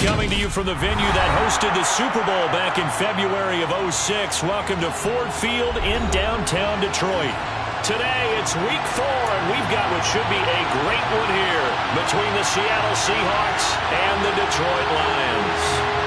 Coming to you from the venue that hosted the Super Bowl back in February of '06. Welcome to Ford Field in downtown Detroit. Today, it's Week 4, and we've got what should be a great one here between the Seattle Seahawks and the Detroit Lions.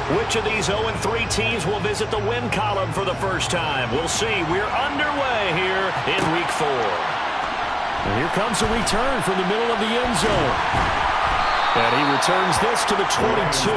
Which of these 0-3 teams will visit the win column for the first time? We'll see. We're underway here in Week 4. And here comes a return from the middle of the end zone. And he returns this to the 22.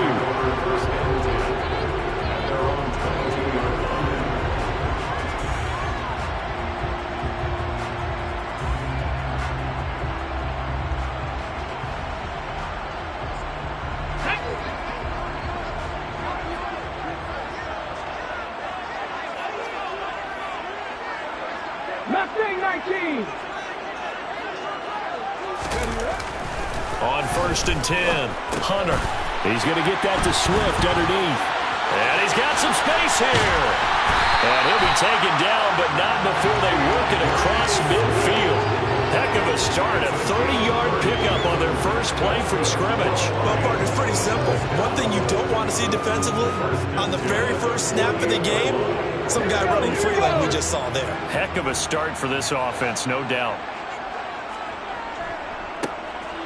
On 1st and 10, Hunter. He's going to get that to Swift underneath. And he's got some space here. And he'll be taken down, but not before they work it across midfield. Heck of a start, a 30-yard pickup on their first play from scrimmage. Well, partner, it's pretty simple. One thing you don't want to see defensively, on the very first snap of the game, some guy running free like we just saw there. Heck of a start for this offense, no doubt.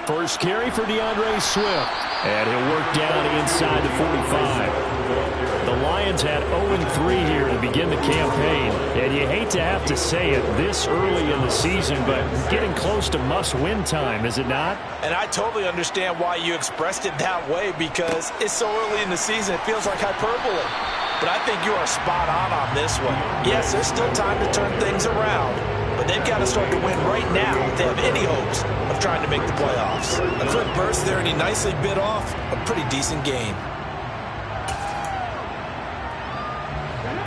First carry for DeAndre Swift. And he'll work down inside the 45. The Lions had 0-3 here to begin the campaign. And you hate to have to say it this early in the season, but getting close to must-win time, is it not? And I totally understand why you expressed it that way, because it's so early in the season, it feels like hyperbole. But I think you are spot on this one. Yes, there's still time to turn things around, but they've got to start to win right now if they have any hopes of trying to make the playoffs. A quick burst there, and he nicely bit off a pretty decent gain.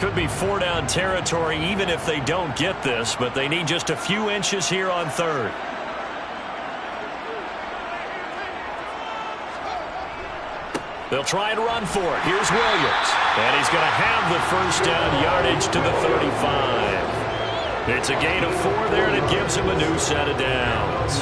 Could be 4-down territory even if they don't get this, but they need just a few inches here on 3rd. They'll try and run for it. Here's Williams. And he's going to have the first down yardage to the 35. It's a gain of 4 there, and it gives him a new set of downs.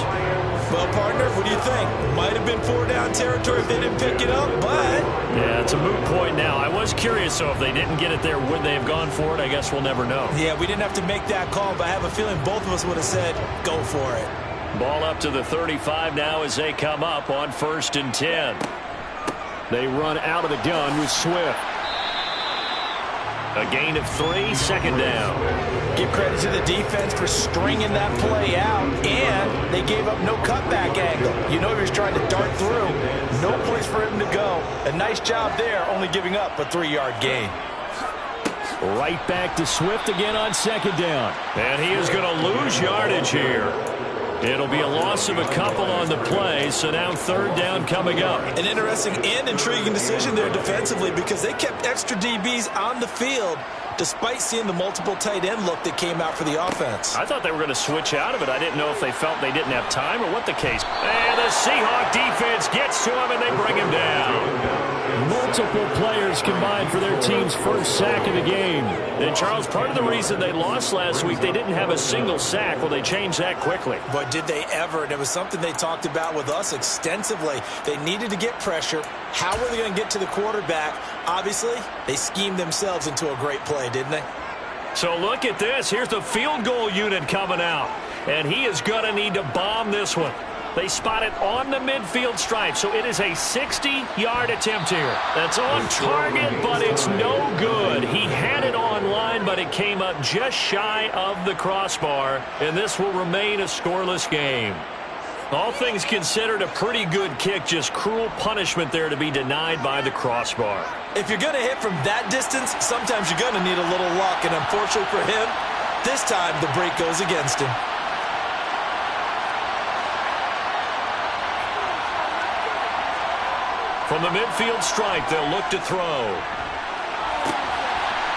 Well, partner, what do you think? Might have been 4-down territory if they didn't pick it up, but... Yeah, it's a moot point now. I was curious, so if they didn't get it there, would they have gone for it? I guess we'll never know. Yeah, we didn't have to make that call, but I have a feeling both of us would have said, go for it. Ball up to the 35 now as they come up on 1st and 10. They run out of the gun with Swift. A gain of 3, 2nd down. Give credit to the defense for stringing that play out, and they gave up no cutback angle. You know he was trying to dart through. No place for him to go. A nice job there, only giving up a 3-yard gain. Right back to Swift again on 2nd down. And he is going to lose yardage here. It'll be a loss of a couple on the play, so now 3rd down coming up. An interesting and intriguing decision there defensively, because they kept extra DBs on the field despite seeing the multiple tight end look that came out for the offense. I thought they were going to switch out of it. I didn't know if they felt they didn't have time or what the case. And the Seahawk defense gets to him, and they bring him down. Multiple players combined for their team's first sack of the game. And, Charles, part of the reason they lost last week, they didn't have a single sack. Well, they changed that quickly. But did they ever? And it was something they talked about with us extensively. They needed to get pressure. How were they going to get to the quarterback? Obviously, they schemed themselves into a great play, didn't they? So look at this. Here's the field goal unit coming out. And he is going to need to bomb this one. They spot it on the midfield stripe, so it is a 60-yard attempt here. That's on target, but it's no good. He had it on line, but it came up just shy of the crossbar, and this will remain a scoreless game. All things considered, a pretty good kick, just cruel punishment there to be denied by the crossbar. If you're going to hit from that distance, sometimes you're going to need a little luck, and unfortunately for him, this time the break goes against him. From the midfield stripe, they'll look to throw. Oh,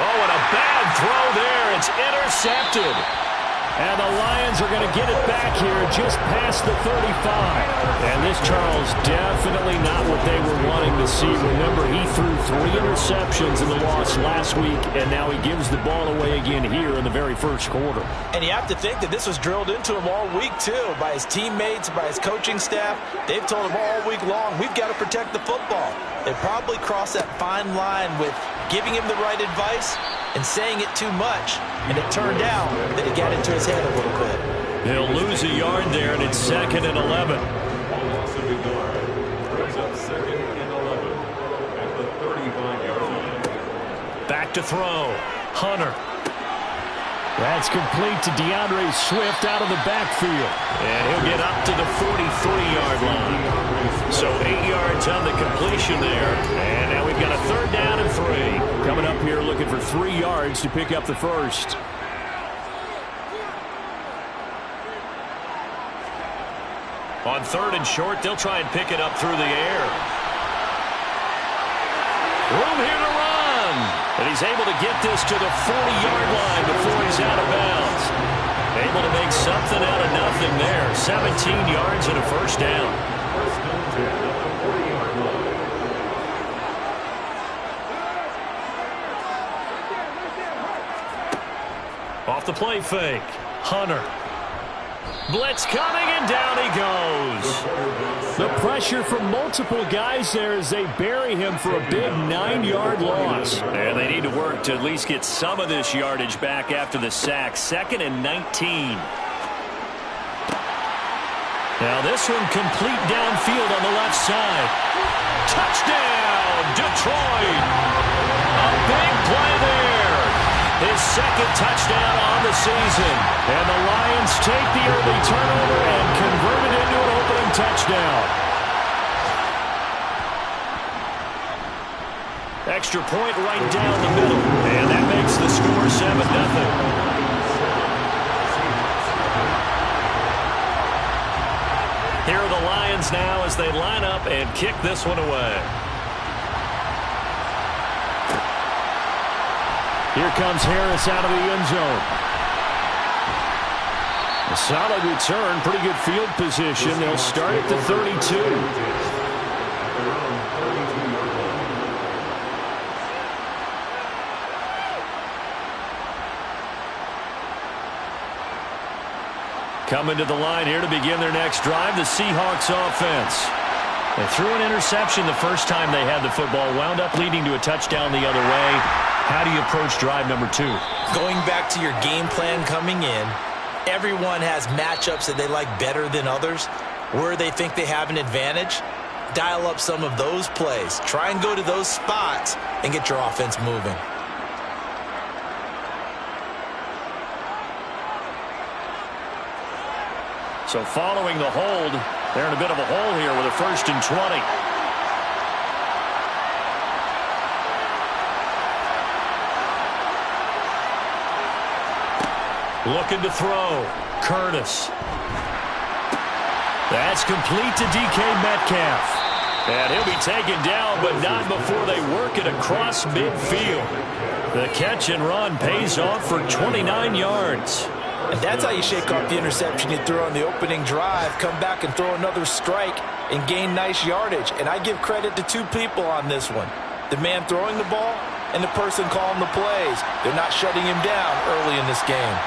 and a bad throw there. It's intercepted. And the Lions are going to get it back here just past the 35. And this, Charles, definitely not what they were wanting to see. Remember, he threw 3 interceptions in the loss last week, and now he gives the ball away again here in the very first quarter. And you have to think that this was drilled into him all week, too, by his teammates, by his coaching staff. They've told him all week long, we've got to protect the football. They probably crossed that fine line with giving him the right advice and saying it too much, and it turned out that it got into his head a little bit. He'll lose a yard there, and it's 2nd and 11. Back to throw. Hunter. That's complete to DeAndre Swift out of the backfield. And he'll get up to the 43-yard line. So 8 yards on the completion there. And now we've got a 3rd down and 3. Coming up here looking for 3 yards to pick up the first. On 3rd and short, they'll try and pick it up through the air. Room here to run. And he's able to get this to the 40-yard line before he's out of bounds. Able to make something out of nothing there. 17 yards and a first down. Off the play fake. Hunter. Blitz coming, and down he goes. The pressure from multiple guys there as they bury him for a big 9-yard loss. And they need to work to at least get some of this yardage back after the sack. 2nd and 19. Now this one complete downfield on the left side. Touchdown, Detroit. A big play there. His 2nd touchdown on the season. And the Lions take the early turnover and convert it into an opening touchdown. Extra point right down the middle. And that makes the score 7-0. Here are the Lions now as they line up and kick this one away. Here comes Harris out of the end zone. A solid return, pretty good field position. They'll start at the 32. Coming to the line here to begin their next drive, the Seahawks offense. They threw an interception the first time they had the football, wound up leading to a touchdown the other way. How do you approach drive number 2? Going back to your game plan coming in, everyone has matchups that they like better than others. Where they think they have an advantage, dial up some of those plays. Try and go to those spots and get your offense moving. So following the hold, they're in a bit of a hole here with a 1st and 20. Looking to throw. Curtis. That's complete to DK Metcalf. And he'll be taken down, but not before they work it across midfield. The catch and run pays off for 29 yards. And that's how you shake off the interception you threw on the opening drive, come back and throw another strike and gain nice yardage. And I give credit to 2 people on this one. The man throwing the ball and the person calling the plays. They're not shutting him down early in this game.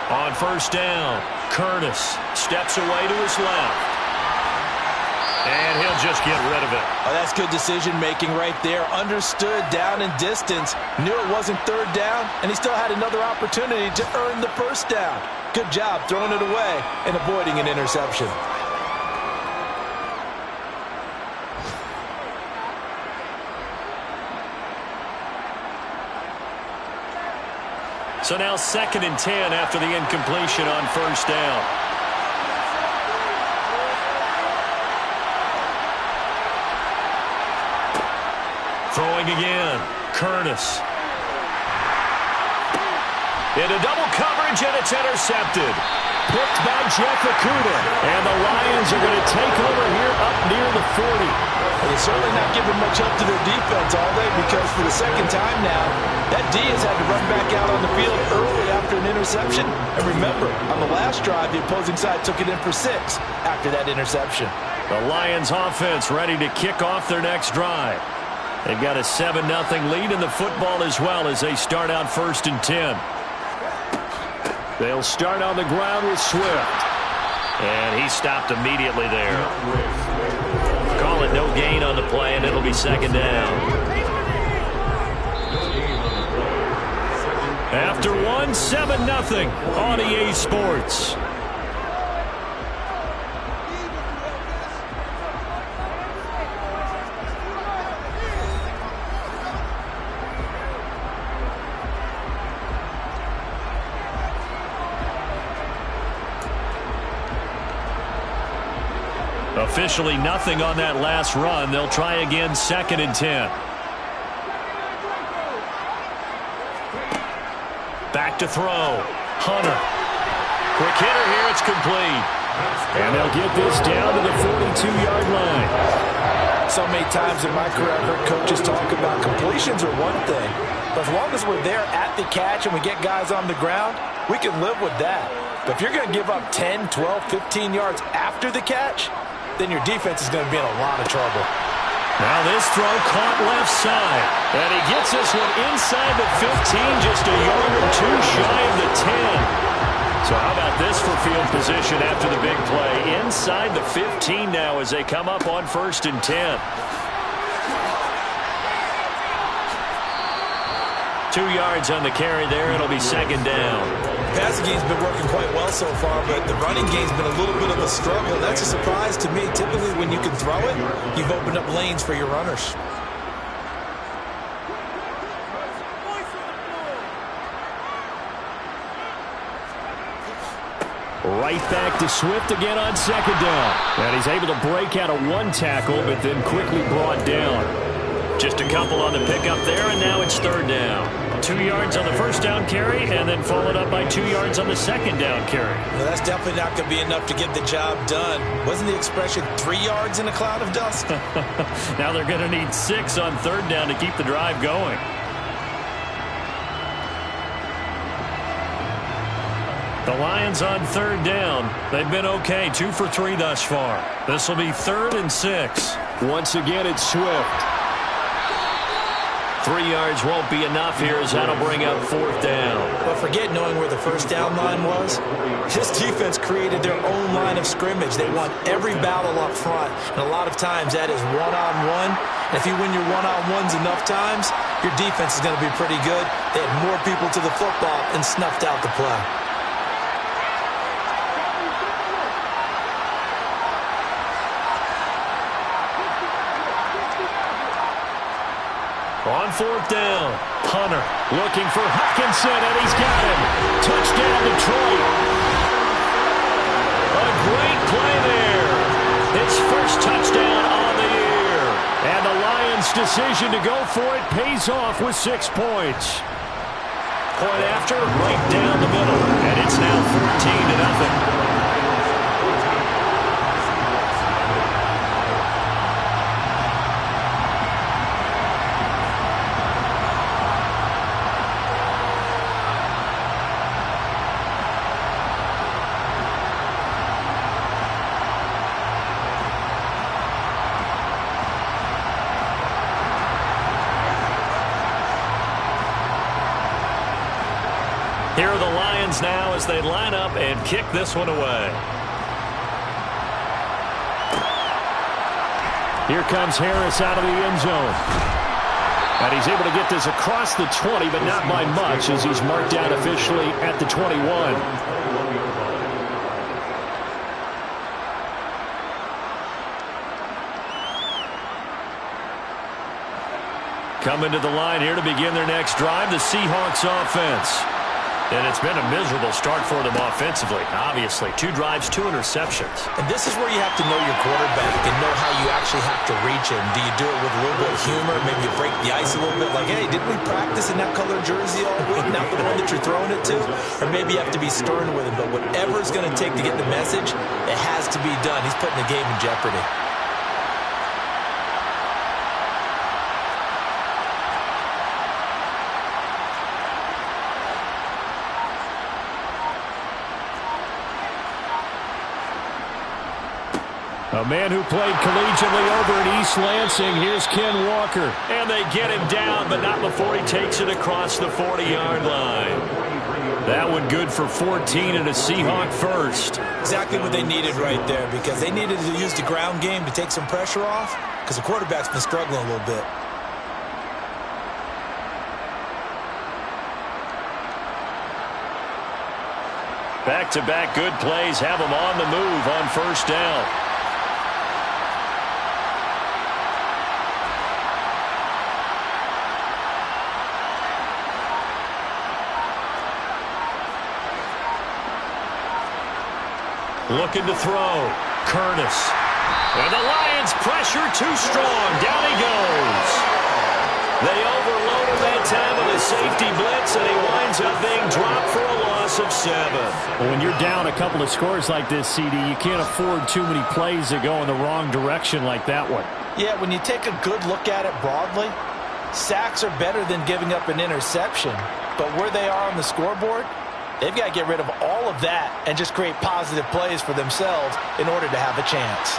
On 1st down, Curtis steps away to his left. And he'll just get rid of it. Oh, that's good decision-making right there. Understood down and distance. Knew it wasn't 3rd down, and he still had another opportunity to earn the 1st down. Good job throwing it away and avoiding an interception. So now 2nd and 10 after the incompletion on 1st down. Throwing again. Curtis. Into double coverage, and it's intercepted. Picked by Jeff Okudah. And the Lions are going to take over here up near the 40. Well, they're certainly not giving much help to their defense, are they? Because for the second time now, that D has had to run back out on the field early after an interception. And remember, on the last drive, the opposing side took it in for 6 after that interception. The Lions offense ready to kick off their next drive. They've got a 7-0 lead in the football as well as they start out 1st and 10. They'll start on the ground with Swift. And he stopped immediately there. Call it no gain on the play, and it'll be 2nd down. After 1, 7-0 on EA Sports. Officially nothing on that last run. They'll try again 2nd and 10. Back to throw. Hunter. Quick hitter here. It's complete. And they'll get this down to the 42-yard line. So many times in my career, I've heard coaches talk about completions are one thing. But as long as we're there at the catch and we get guys on the ground, we can live with that. But if you're going to give up 10, 12, 15 yards after the catch, then your defense is going to be in a lot of trouble. Now this throw caught left side. And he gets this one inside the 15, just a yard or 2 shy of the 10. So how about this for field position after the big play? Inside the 15 now as they come up on 1st and 10. 2 yards on the carry there. It'll be 2nd down. The passing game's been working quite well so far, but the running game's been a little bit of a struggle. That's a surprise to me. Typically, when you can throw it, you've opened up lanes for your runners. Right back to Swift again on 2nd down. And he's able to break out of 1 tackle, but then quickly brought down. Just a couple on the pickup there, and now it's 3rd down. 2 yards on the 1st down carry, and then followed up by 2 yards on the 2nd down carry. Well, that's definitely not going to be enough to get the job done. Wasn't the expression 3 yards in a cloud of dust? Now they're going to need 6 on 3rd down to keep the drive going. The Lions on 3rd down. They've been okay, 2 for 3 thus far. This will be 3rd and 6. Once again, it's Swift. 3 yards won't be enough here as that'll bring up 4th down. But forget knowing where the 1st down line was. This defense created their own line of scrimmage. They won every battle up front. And a lot of times that is one-on-one. If you win your one-on-ones enough times, your defense is going to be pretty good. They had more people to the football and snuffed out the play. On 4th down, Hunter looking for Hutchinson, and he's got him. Touchdown, Detroit. A great play there. His first touchdown on the year. And the Lions' decision to go for it pays off with 6 points. Point after, right down the middle. And it's now 14-0. Here are the Lions now as they line up and kick this one away. Here comes Harris out of the end zone. And he's able to get this across the 20, but not by much as he's marked down officially at the 21. Coming to the line here to begin their next drive, the Seahawks offense. And it's been a miserable start for them offensively, obviously. 2 drives, 2 interceptions. And this is where you have to know your quarterback and know how you actually have to reach him. Do you do it with a little bit of humor? Maybe you break the ice a little bit, like, hey, didn't we practice in that colored jersey all week, not the one that you're throwing it to? Or maybe you have to be stern with him. But whatever it's going to take to get the message, it has to be done. He's putting the game in jeopardy. A man who played collegiately over at East Lansing. Here's Ken Walker. And they get him down, but not before he takes it across the 40-yard line. That one good for 14 and a Seahawk first. Exactly what they needed right there, because they needed to use the ground game to take some pressure off, because the quarterback's been struggling a little bit. Back-to-back good plays have them on the move on first down. Looking to throw. Curtis. And the Lions pressure too strong. Down he goes. They overload him that time with a safety blitz, and he winds up being dropped for a loss of 7. Well, when you're down a couple of scores like this, CD, you can't afford too many plays that go in the wrong direction like that one. Yeah, when you take a good look at it broadly, sacks are better than giving up an interception. But where they are on the scoreboard, they've got to get rid of all of that and just create positive plays for themselves in order to have a chance.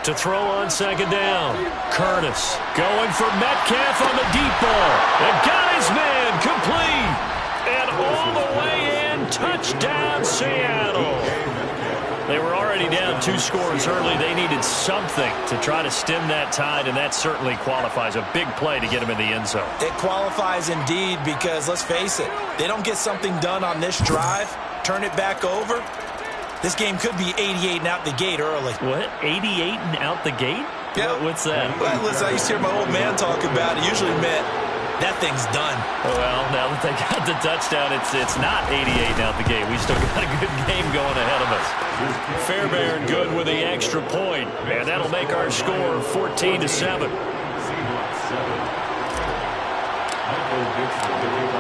To throw on second down. Curtis going for Metcalf on the deep ball. And got his man complete. And all the way in. Touchdown, Seattle. They were already down 2 scores early. They needed something to try to stem that tide, and that certainly qualifies. A big play to get them in the end zone. It qualifies indeed, because let's face it, they don't get something done on this drive, turn it back over, this game could be 88 and out the gate early. What? 88 and out the gate? Yeah. What's that? Well, listen, I used to hear my old man talk about it. Usually meant that thing's done. Well, now that they got the touchdown, it's not 88 and out the gate. We still got a good game going ahead of us. Fairbairn good with the extra point, and that'll make our score 14-7.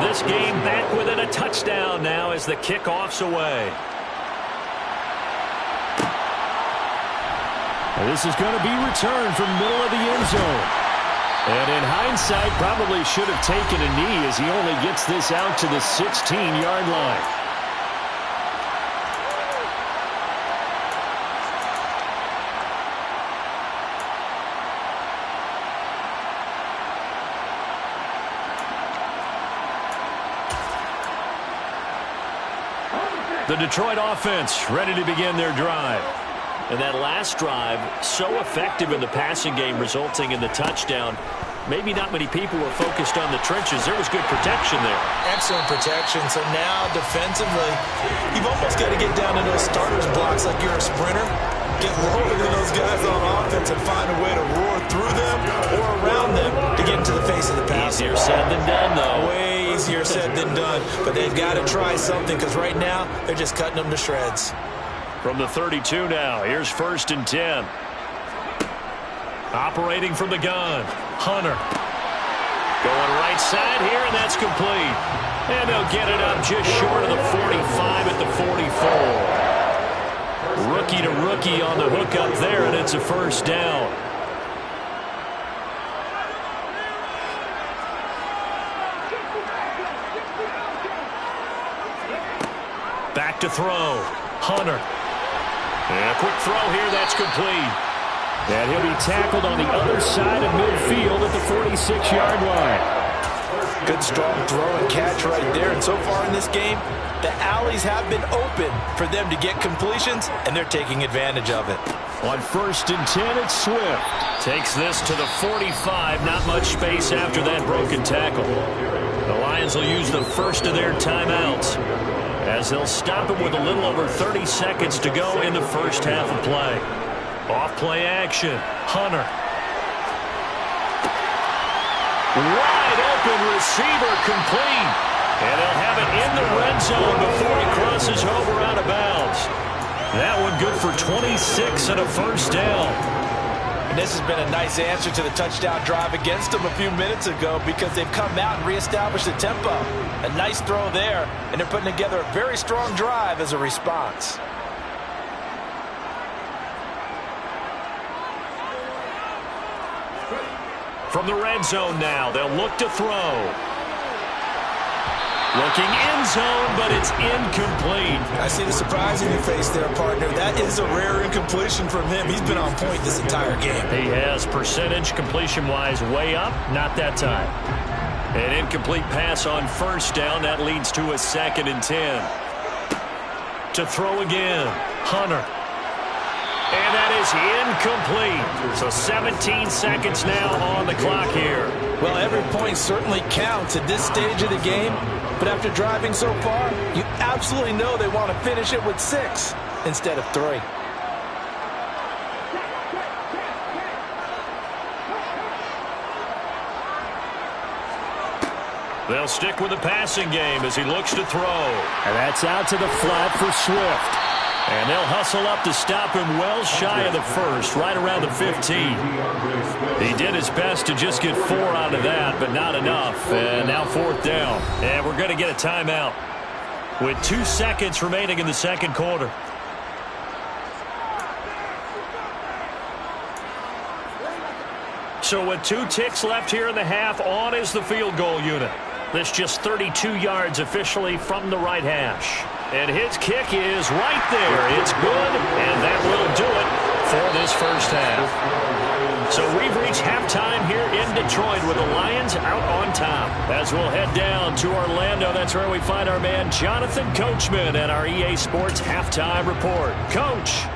This game back within a touchdown now as the kickoff's away. This is going to be returned from middle of the end zone. And in hindsight, probably should have taken a knee as he only gets this out to the 16-yard line. The Detroit offense ready to begin their drive. And that last drive, so effective in the passing game, resulting in the touchdown. Maybe not many people were focused on the trenches. There was good protection there. Excellent protection. So now, defensively, you've almost got to get down to those starters blocks like you're a sprinter. Get lower than those guys on offense and find a way to roar through them or around them to get into the face of the pass. Easier said than done, though. Way easier said than done. But they've got to try something, because right now, they're just cutting them to shreds. From the 32 now, here's 1st and 10. Operating from the gun, Hunter. Going right side here, and that's complete. And they'll get it up just short of the 45 at the 44. Rookie to rookie on the hook up there, and it's a first down. Back to throw, Hunter. And a quick throw here, that's complete. And he'll be tackled on the other side of midfield at the 46-yard line. Good strong throw and catch right there. And so far in this game, the alleys have been open for them to get completions, and they're taking advantage of it. On 1st and 10, it's Swift. Takes this to the 45. Not much space after that broken tackle. The Lions will use the first of their timeouts. as they'll stop him with a little over 30 seconds to go in the first half of play. Off-play action. Hunter. Wide open receiver complete. And they'll have it in the red zone before he crosses over out of bounds. That one good for 26 and a first down. And this has been a nice answer to the touchdown drive against them a few minutes ago because they've come out and reestablished the tempo. A nice throw there, and they're putting together a very strong drive as a response. From the red zone now, they'll look to throw. Looking end zone, but it's incomplete. I see the surprise in your face there, partner. That is a rare incompletion from him. He's been on point this entire game. He has percentage completion-wise way up, not that time. An incomplete pass on first down. That leads to a 2nd and 10. To throw again, Hunter. And that is incomplete. So 17 seconds now on the clock here. Well, every point certainly counts at this stage of the game. But after driving so far, you absolutely know they want to finish it with 6 instead of 3. They'll stick with the passing game as he looks to throw. And that's out to the flat for Swift. And they'll hustle up to stop him well shy of the first, right around the 15. He did his best to just get 4 out of that, but not enough. And now 4th down. And we're going to get a timeout with 2 seconds remaining in the second quarter. So with 2 ticks left here in the half, on is the field goal unit. This just 32 yards officially from the right hash. And his kick is right there. It's good, and that will do it for this first half. So we've reached halftime here in Detroit with the Lions out on top. As we'll head down to Orlando, that's where we find our man Jonathan Coachman and our EA Sports Halftime Report. Coach.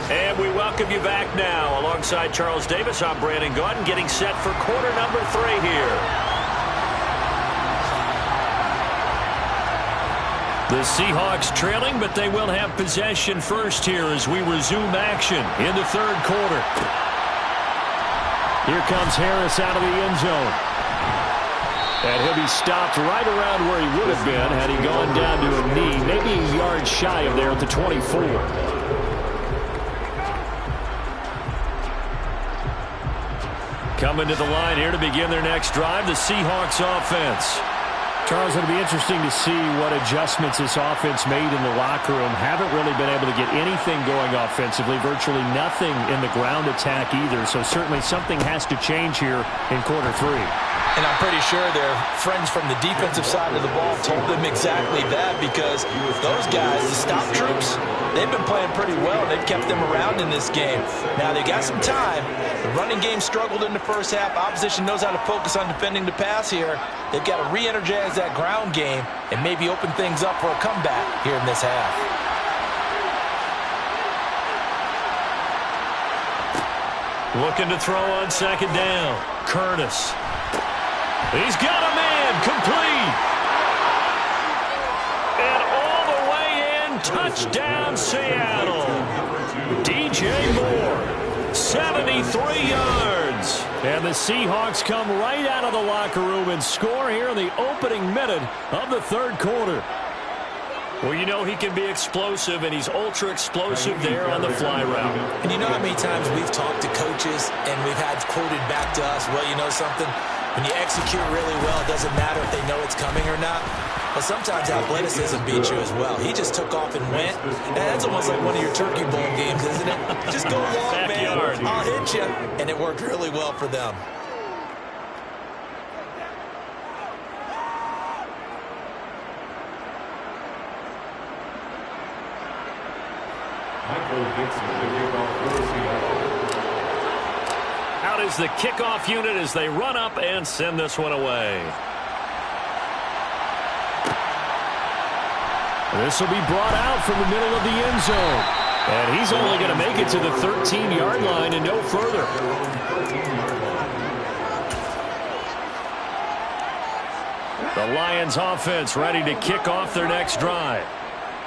And we welcome you back now. Alongside Charles Davis, I'm Brandon Gaudin, getting set for quarter number 3 here. The Seahawks trailing, but they will have possession first here as we resume action in the third quarter. Here comes Harris out of the end zone. And he'll be stopped right around where he would have been had he gone down to a knee, maybe a yard shy of there at the 24. Coming to the line here to begin their next drive, the Seahawks offense. Charles, it'll be interesting to see what adjustments this offense made in the locker room. Haven't really been able to get anything going offensively, virtually nothing in the ground attack either. So certainly something has to change here in quarter 3. And I'm pretty sure their friends from the defensive side of the ball told them exactly that, because those guys, the stop troops, they've been playing pretty well. They've kept them around in this game. Now, they got some time. The running game struggled in the first half. Opposition knows how to focus on defending the pass here. They've got to re-energize that ground game and maybe open things up for a comeback here in this half. Looking to throw on second down. Curtis. He's got a man complete. And all the way in, touchdown Seattle. DJ Moore, 73 yards. And the Seahawks come right out of the locker room and score here in the opening minute of the third quarter. Well, you know he can be explosive, and he's ultra-explosive there on the fly route. And you know how many times we've talked to coaches and we've had quoted back to us, well, you know something? When you execute really well, it doesn't matter if they know it's coming or not. But sometimes athleticism beats you as well. He just took off and went. And that's almost like one of your Turkey Bowl games, isn't it? Just go long, Backyard. man. I'll hit you. And it worked really well for them. Out is the kickoff unit as they run up and send this one away. This will be brought out from the middle of the end zone. And he's only going to make it to the 13-yard line and no further. The Lions offense ready to kick off their next drive.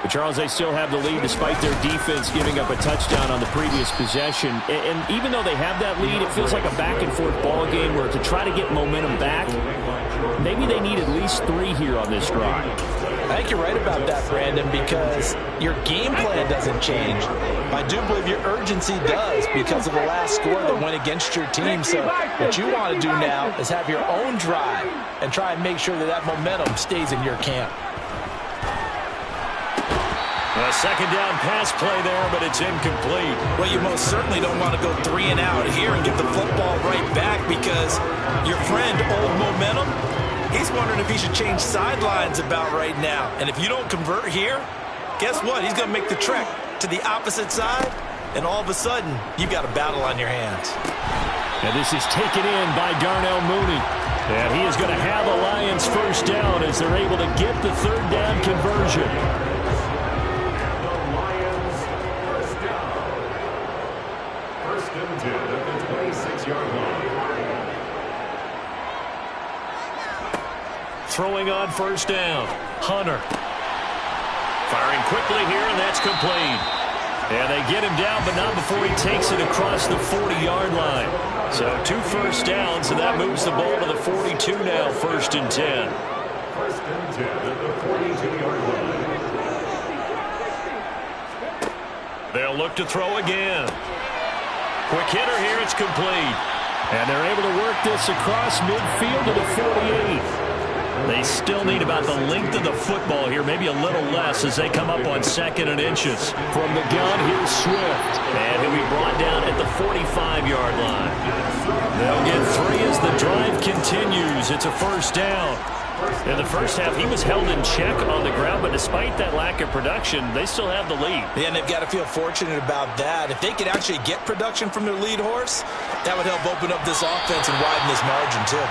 But Charles, they still have the lead despite their defense giving up a touchdown on the previous possession. And even though they have that lead, it feels like a back-and-forth ball game where to try to get momentum back, maybe they need at least 3 here on this drive. I think you're right about that, Brandon, because your game plan doesn't change. I do believe your urgency does because of the last score that went against your team. So what you want to do now is have your own drive and try and make sure that that momentum stays in your camp. A second down pass play there, but it's incomplete. Well, you most certainly don't want to go 3 and out here and give the football right back because your friend, Old Momentum, he's wondering if he should change sidelines about right now. And if you don't convert here, guess what? He's going to make the trek to the opposite side, and all of a sudden, you've got a battle on your hands. And this is taken in by Darnell Mooney. And he is going to have a Lions first down as they're able to get the 3rd down conversion. Throwing on first down, Hunter. Firing quickly here, and that's complete. And they get him down, but not before he takes it across the 40-yard line. So 2 first downs, and that moves the ball to the 42 now, 1st and 10. 1st and 10 at the 42-yard line. They'll look to throw again. Quick hitter here, it's complete. And they're able to work this across midfield to the 48. They still need about the length of the football here, maybe a little less as they come up on 2nd and inches. From the gun, here's Swift. And he'll be brought down at the 45-yard line. They'll get 3 as the drive continues. It's a first down. In the first half, he was held in check on the ground, but despite that lack of production, they still have the lead. Yeah, and they've got to feel fortunate about that. If they could actually get production from their lead horse, that would help open up this offense and widen this margin, too.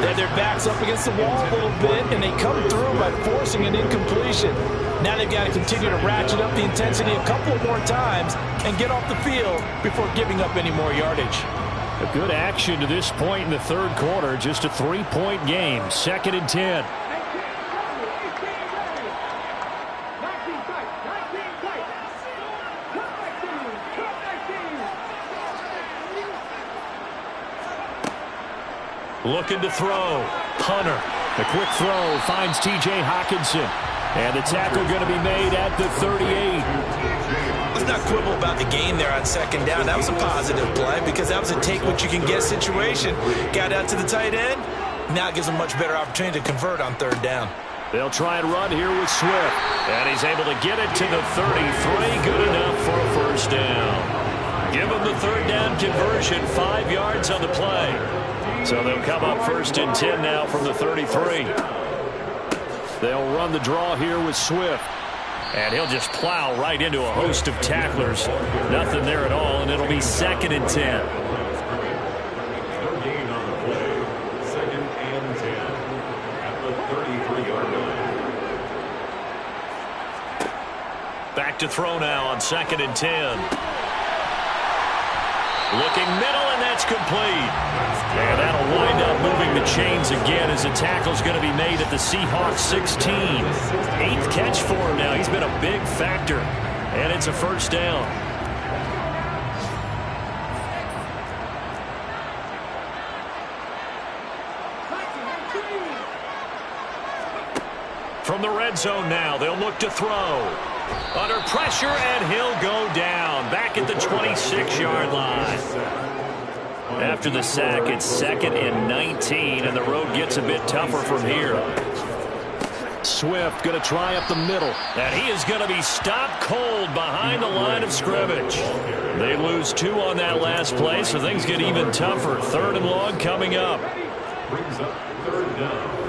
They have their backs up against the wall a little bit, and they come through by forcing an incompletion. Now they've got to continue to ratchet up the intensity a couple more times and get off the field before giving up any more yardage. A good action to this point in the 3rd quarter. Just a 3-point game. 2nd and 10. Looking to throw. Hunter. The quick throw finds T.J. Hockenson. And the tackle going to be made at the 38. Let's not quibble about the gain there on 2nd down. That was a positive play because that was a take-what-you-can-get situation. Got out to the tight end. Now it gives them a much better opportunity to convert on 3rd down. They'll try and run here with Swift. And he's able to get it to the 33. Good enough for a first down. Give him the 3rd down conversion. 5 yards on the play. So they'll come up 1st and 10 now from the 33. They'll run the draw here with Swift. And he'll just plow right into a host of tacklers. Nothing there at all, and it'll be 2nd and 10. No gain on the play. 2nd and 10 at the 33-yard line. Back to throw now on 2nd and 10. Looking middle, and that's complete. And that'll wind up moving the chains again as the tackle's going to be made at the Seahawks 16. 8th catch for him now. He's been a big factor. And it's a first down. From the red zone now, they'll look to throw. Under pressure, and he'll go down. Back at the 26-yard line. After the sack, it's 2nd and 19, and the road gets a bit tougher from here. Swift going to try up the middle. And he is going to be stopped cold behind the line of scrimmage. They lose 2 on that last play, so things get even tougher. 3rd and long coming up. Brings up 3rd down.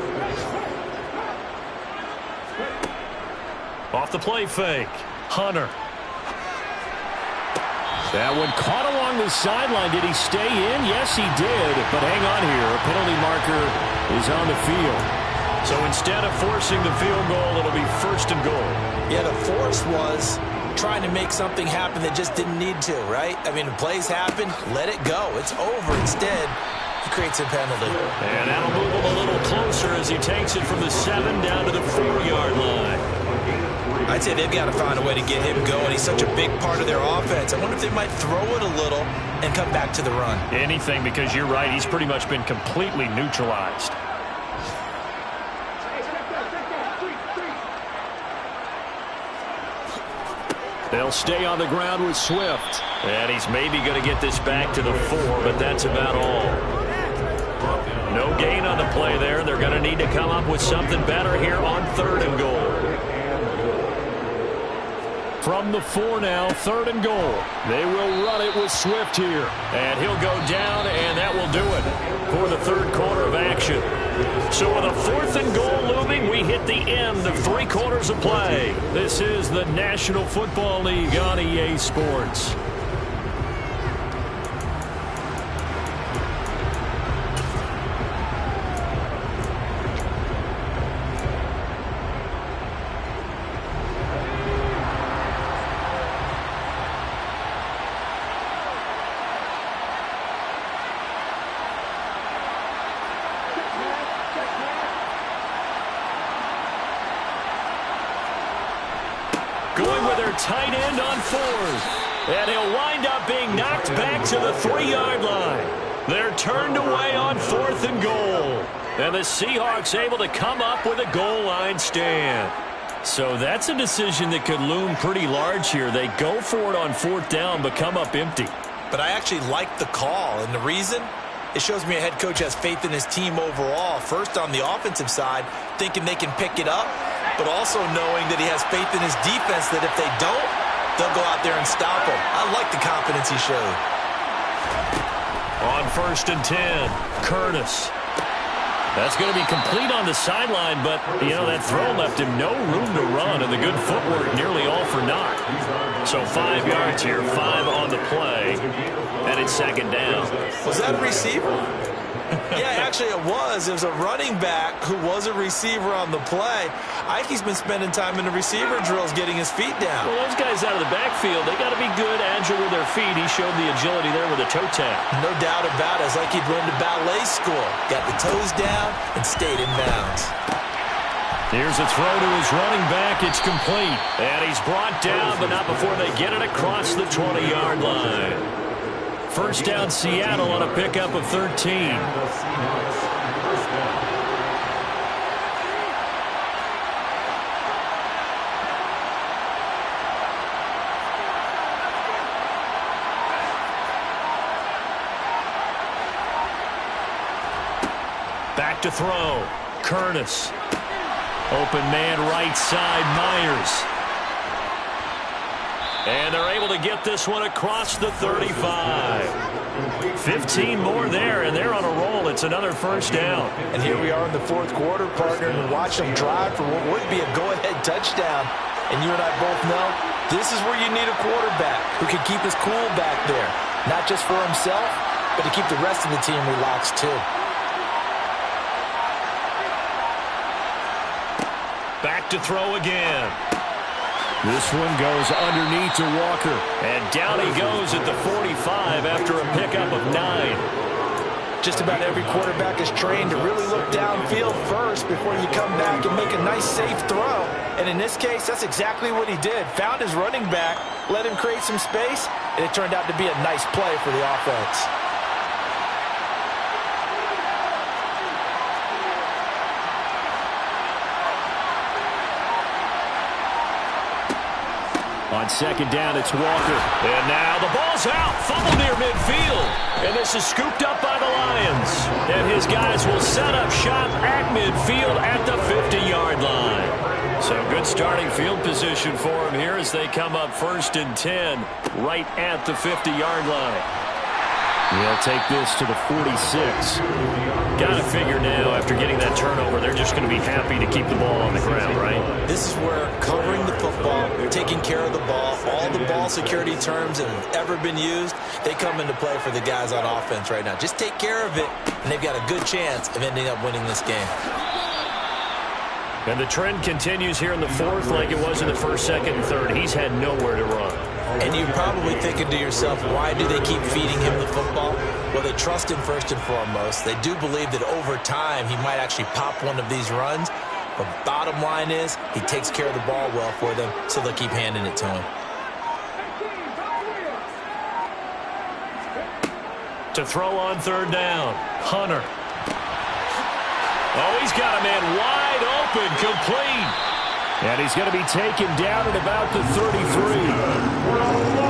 Off the play fake. Hunter. That one caught along the sideline. Did he stay in? Yes, he did. But hang on here. A penalty marker is on the field. So instead of forcing the field goal, it'll be 1st and goal. Yeah, the force was trying to make something happen that just didn't need to, right? I mean, the plays happen, let it go. It's over. Instead, he creates a penalty. And that'll move him a little closer as he takes it from the 7 down to the 4-yard line. I'd say they've got to find a way to get him going. He's such a big part of their offense. I wonder if they might throw it a little and come back to the run. Anything, because you're right. He's pretty much been completely neutralized. They'll stay on the ground with Swift. And he's maybe going to get this back to the 4, but that's about all. No gain on the play there. They're going to need to come up with something better here on 3rd and goal. From the 4 now, 3rd and goal. They will run it with Swift here. And he'll go down, and that will do it for the 3rd quarter of action. So with a 4th and goal looming, we hit the end of 3 quarters of play. This is the National Football League on EA Sports. Going with their tight end on 4th. And he'll wind up being knocked back to the 3-yard line. They're turned away on 4th and goal. And the Seahawks able to come up with a goal line stand. So that's a decision that could loom pretty large here. They go for it on 4th down, but come up empty. But I actually like the call. And the reason? It shows me a head coach has faith in his team overall. First on the offensive side, thinking they can pick it up, but also knowing that he has faith in his defense that if they don't, they'll go out there and stop him. I like the confidence he showed. On 1st and 10, Curtis. That's going to be complete on the sideline, but, you know, that throw left him no room to run, and the good footwork nearly all for naught. So 5 yards here, 5 on the play, and it's 2nd down. Was that a receiver? Yeah, actually it was. It was a running back who was a receiver on the play. Ike's been spending time in the receiver drills getting his feet down. Well, those guys out of the backfield, they got to be good, agile with their feet. He showed the agility there with a toe tap. No doubt about it. It's like he'd run to ballet school. Got the toes down and stayed in bounds. Here's a throw to his running back. It's complete. And he's brought down, but not before they get it across the 20-yard line. 1st down, Seattle on a pickup of 13. Back to throw. Curtis. Open man right side, Myers. And they're able to get this one across the 35. 15 more there, and they're on a roll. It's another 1st down. And here we are in the 4th quarter, partner, and watch them drive for what would be a go-ahead touchdown. And you and I both know this is where you need a quarterback who can keep his cool back there. Not just for himself, but to keep the rest of the team relaxed too. Back to throw again. This one goes underneath to Walker. And down he goes at the 45 after a pickup of 9. Just about every quarterback is trained to really look downfield first before you come back and make a nice, safe throw. And in this case, that's exactly what he did. Found his running back, let him create some space, and it turned out to be a nice play for the offense. On 2nd down, it's Walker. And now the ball's out. Fumble near midfield. And this is scooped up by the Lions. And his guys will set up shop at midfield at the 50-yard line. So good starting field position for him here as they come up 1st and 10 right at the 50-yard line. They'll take this to the 46. Got to figure now, after getting that turnover, they're just going to be happy to keep the ball on the ground, right? This is where covering the football, taking care of the ball, all the ball security terms that have ever been used, they come into play for the guys on offense right now. Just take care of it, and they've got a good chance of ending up winning this game. And the trend continues here in the fourth like it was in the first, second, and third. He's had nowhere to run. And you're probably thinking to yourself, why do they keep feeding him the football? Well, they trust him first and foremost. They do believe that over time he might actually pop one of these runs. But bottom line is he takes care of the ball well for them, so they'll keep handing it to him. To throw on third down, Hunter. Oh, he's got a man wide open, complete. And he's going to be taken down at about the 33.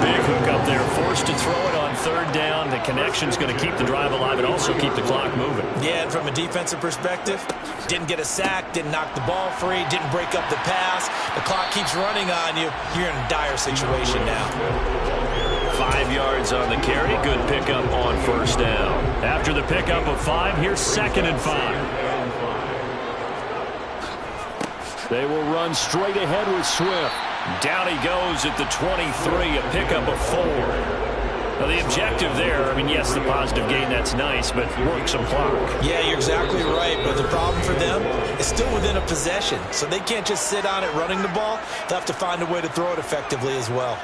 Big hook up there, forced to throw it on third down. The connection's going to keep the drive alive and also keep the clock moving. Yeah, and from a defensive perspective, didn't get a sack, didn't knock the ball free, didn't break up the pass. The clock keeps running on you. You're in a dire situation now. 5 yards on the carry. Good pickup on first down. After the pickup of 5, here's 2nd and 5. They will run straight ahead with Swift. Down he goes at the 23, a pickup of 4. Now the objective there, I mean, yes, the positive gain, that's nice, but work some clock. Yeah, you're exactly right, but the problem for them is still within a possession, so they can't just sit on it running the ball. They'll have to find a way to throw it effectively as well.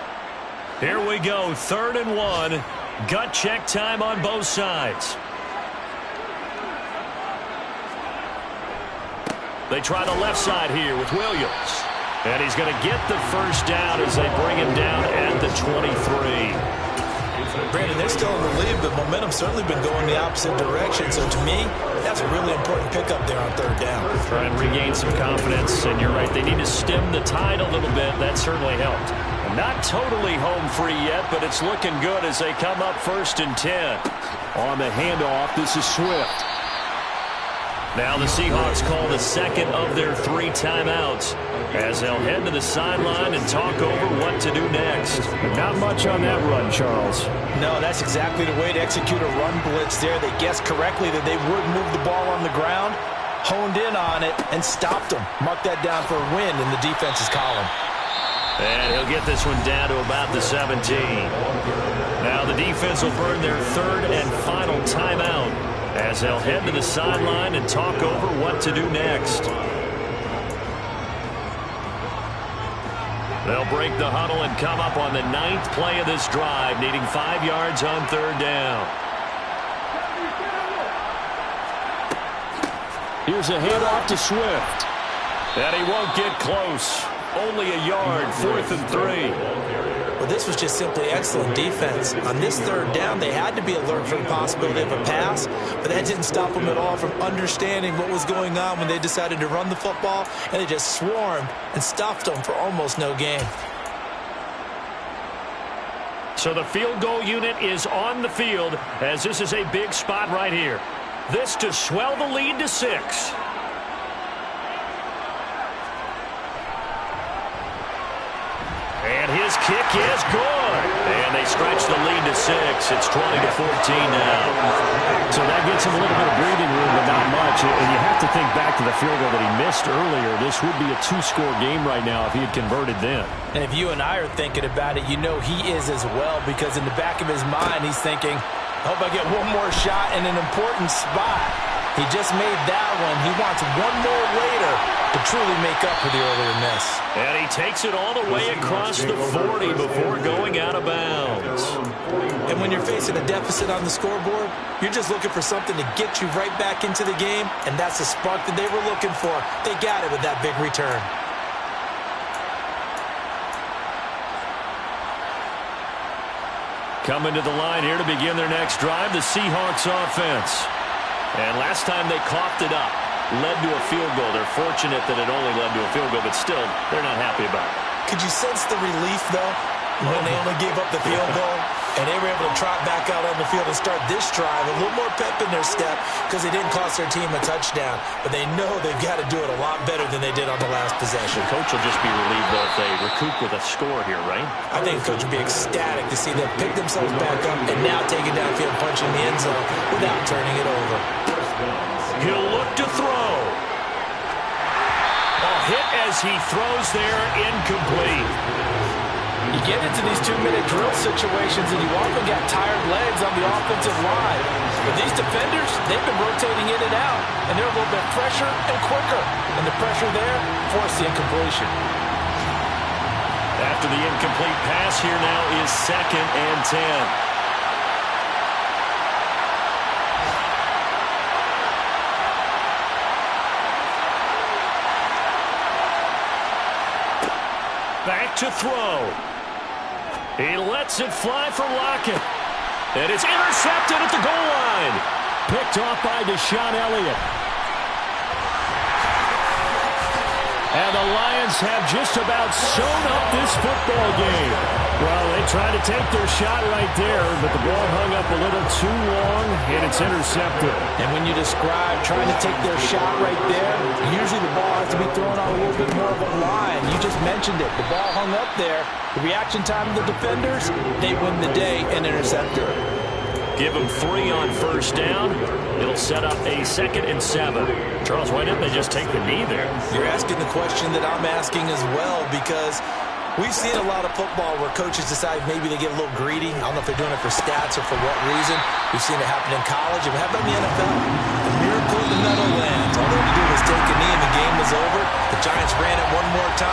Here we go, 3rd and 1. Gut check time on both sides. They try the left side here with Williams. And he's going to get the first down as they bring him down at the 23. Brandon, they're still in the lead, but momentum's certainly been going the opposite direction. So to me, that's a really important pickup there on third down. Try and regain some confidence. And you're right, they need to stem the tide a little bit. That certainly helped. Not totally home free yet, but it's looking good as they come up 1st and 10. On the handoff, this is Swift. Now the Seahawks call the second of their 3 timeouts as they'll head to the sideline and talk over what to do next. But not much on that run, Charles. No, that's exactly the way to execute a run blitz there. They guessed correctly that they would move the ball on the ground, honed in on it, and stopped them. Mark that down for a win in the defense's column. And he'll get this one down to about the 17. Now the defense will burn their 3rd and final timeout as they'll head to the sideline and talk over what to do next. They'll break the huddle and come up on the 9th play of this drive, needing 5 yards on third down. Here's a handoff to Swift. And he won't get close. Only a yard, 4th and 3. Well, this was just simply excellent defense. On this third down, they had to be alert for the possibility of a pass, but that didn't stop them at all from understanding what was going on when they decided to run the football, and they just swarmed and stuffed them for almost no gain. So the field goal unit is on the field as this is a big spot right here. This to swell the lead to 6. And his kick is good. And they stretch the lead to 6. It's 20-14 now. So that gets him a little bit of breathing room, but not much. And you have to think back to the field goal that he missed earlier. This would be a 2-score game right now if he had converted then. And if you and I are thinking about it, you know he is as well, because in the back of his mind, he's thinking, I hope I get one more shot in an important spot. He just made that one. He wants one more later to truly make up for the earlier miss. And he takes it all the way across the 40 before going out of bounds. And when you're facing a deficit on the scoreboard, you're just looking for something to get you right back into the game, and that's the spark that they were looking for. They got it with that big return. Coming to the line here to begin their next drive, the Seahawks offense. And last time they coughed it up, led to a field goal. They're fortunate that it only led to a field goal, but still, they're not happy about it. Could you sense the relief, though, when they only gave up the field goal? And they were able to trot back out on the field and start this drive. A little more pep in their step because they didn't cost their team a touchdown. But they know they've got to do it a lot better than they did on the last possession. The coach will just be relieved, though, if they recoup with a score here, right? I think the coach will be ecstatic to see them pick themselves back up and now take it downfield, punching the end zone without turning it over. He'll look to throw. A hit as he throws there, incomplete. You get into these 2-minute drill situations, and you often got tired legs on the offensive line. But these defenders, they've been rotating in and out, and they're a little bit fresher and quicker. And the pressure there forced the incompletion. After the incomplete pass, here now is 2nd and 10. Back to throw. He lets it fly for Lockett. And it's intercepted at the goal line. Picked off by Deshaun Elliott. And the Lions have just about sewn up this football game. Well, they tried to take their shot right there, but the ball hung up a little too long, and it's intercepted. And when you describe trying to take their shot right there, usually the ball has to be thrown on a little bit more of a line. You just mentioned it. The ball hung up there. The reaction time of the defenders, they win the day and interceptor. Give them 3 on first down. It'll set up a 2nd and 7. Charles, why didn't they just take the knee there? You're asking the question that I'm asking as well, because we've seen a lot of football where coaches decide maybe they get a little greedy. I don't know if they're doing it for stats or for what reason. We've seen it happen in college. And how about in the NFL? The miracle in the Meadowlands. All they had to do was take a knee and the game was over. The Giants ran it one more time.